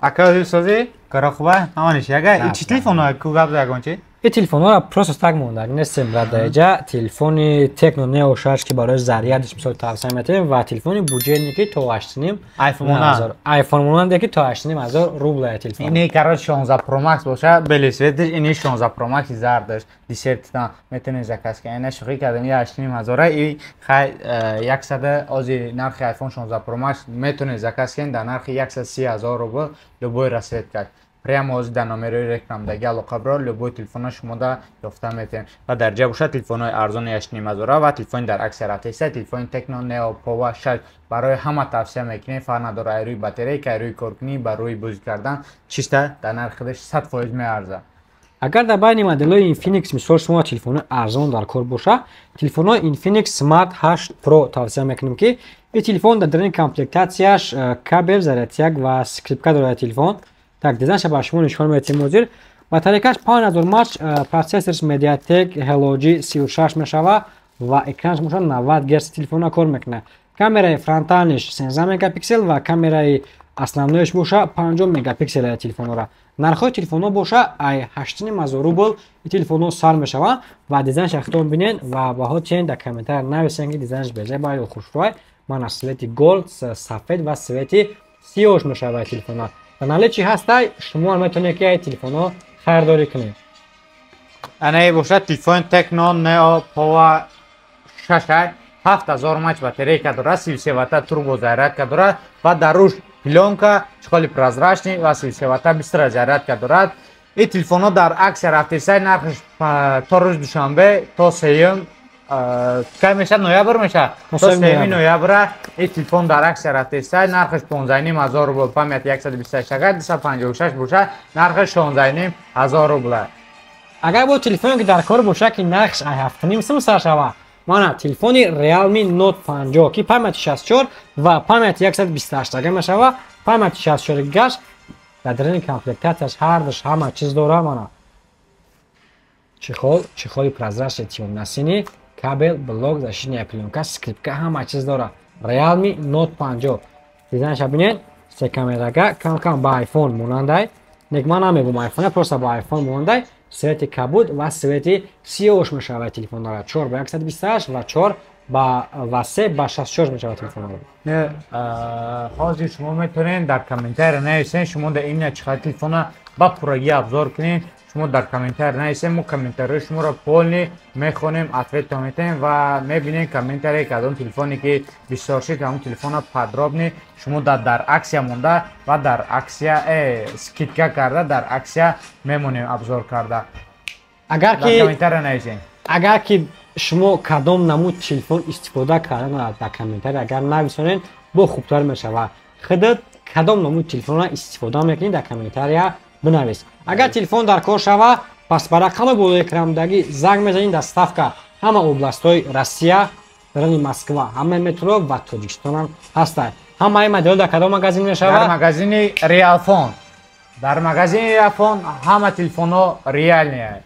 Ака дилсози карахуба ҳаманиш яга чи телефонҳо ку гап ягончи این تلفن ها просто так موندن نستیم را درجه تلفن تکنو نئو 6 که برای ضریعش مثال توسعه میدیم و تلفن بودجه که تا 8.5 آیفون مونده که تا 8.5 هزار روبل تلفن اینی قرار 16 پرو مکس باشه بلیسویت اینی 16 پرو مکس زردش دیسرتنا میتونه زکاس که اینا شوخی کردم 8.5 هزار ای خی 100 ازی نرخ آیفون 16 پرو مکس میتونه زکاس که در نرخ 130 هزار روبل لبوی رسید کرد прямо аз дар номерои рекламдаги алоқабро любой телефона шумо да ёфта метавонед ва дар ҷа бошад телефонҳои арзони 8.5 ҳазора ва телефони дар аксарият ҳисса телефони Tecno Neo Power 6 барои ҳама тавсия мекунем фарқ надора ай рӯи батарея ки ай рӯи коркунӣ ба рӯи бозӣ кардан чиста дар нархи худаш 100% меарзад. агар дар байни моделҳои Infinix мисол шумо телефони арзон дар кор боша телефонҳои Infinix Smart 8 Pro тавсия мекунем ки ин телефон дар дарини комплектатсияш кабел зарядчак ва скрипка дорад телефон. Так, дизайнш ба шумо нишон медиҳем мудир. Ба тариқаш 5000 мач процессорш Mediatek Helio G36 мешава ва экранш мошад 90 Гц телефона кор мекунад. Камераи фронталиш 13 мегапиксел ва камераи основноиш боша 50 мегапиксел телефонора. Нархои телефонҳо боша ай 8000 рубл телефонҳо сар мешава ва дизайнш ахтом бинен ва баҳо чен дар комментар нависен ки дизайнш безебай ё хушрой. Ман аз свети голд, сафед ва свети сиёҳ мешава телефонҳо. و ناله چی هسته شما میتونه که تلفن خریداری کنید. انا باشه تلفن تکنو نئو پاور 6 7000 ماچ باتری که داره 33 وات توربو заряд که داره و دروش پلونکا چخالی прозрачный و 33 وات بیشتر заряд که داره. این تلفن ها در اکثر هفته نرخش تا روز دوشنبه تا سوم که میشه نویبر میشه تا سوم نویبر این تلفن در اکثر هفته نرخش 15.5 هزار روبل پامیت 128 256 باشه نرخش 16.5 هزار روبل. اگر با تلفن که در کار باشه که نرخش 7.5 سر شوه مانا تلفنی ریالمی نوت 50 که پامیت 64 و پامیت 128 میشوه پامیت 64 گیگاش در درین کامپلکتاتش هردش همه چیز داره مانا چخولی прозрачный تیون نسینی کابل بلوک защитная пленка скрипка همه چیز داره ریالمی نوت 50 دیزاینش ببینید سه کامراگا کم با آیفون موننده نگمان نمیگم آیفون просто با آیفون موننده سویتی کبود و سویتی سیاهش میشود تلفن داره 4 با 128 و 4 با 3 با 64 میشود تلفن داره. حاضر شما میتونین در کامنتر نویسین شما در این چقدر تلفن با پروژه ابزار کنین شما در کامنتر نویسین ما کامنتر شما را پولنی میخونیم اتویت میتیم و میبینین کامنتر کدام تلفنی که بسیار شد همون تلفن پدرابنی شما در اکسیا مونده و در اکسیا سکیتکا کرده در اکسیا میمونیم ابزار کرده. اگر که کامنتر نویسین اگر که شما کدام نمود تلفن استفاده کردن در کامنتر اگر نویسونین با خوبتر میشود خودت کدام نمود تلفن استفاده میکنین در کامنتر بنویس. اگر تلفن در کار شوه پس با رقم بالای کرامدگی زنگ میزنین در ставка همه областهای روسیه درون مسکو همه مترو و تاجیکستان هم هستند. همه این مدل در کدام مغازین میشوه؟ در مغازین ریال فون. در مغازین ریال فون همه تلفن ها ریال نیست.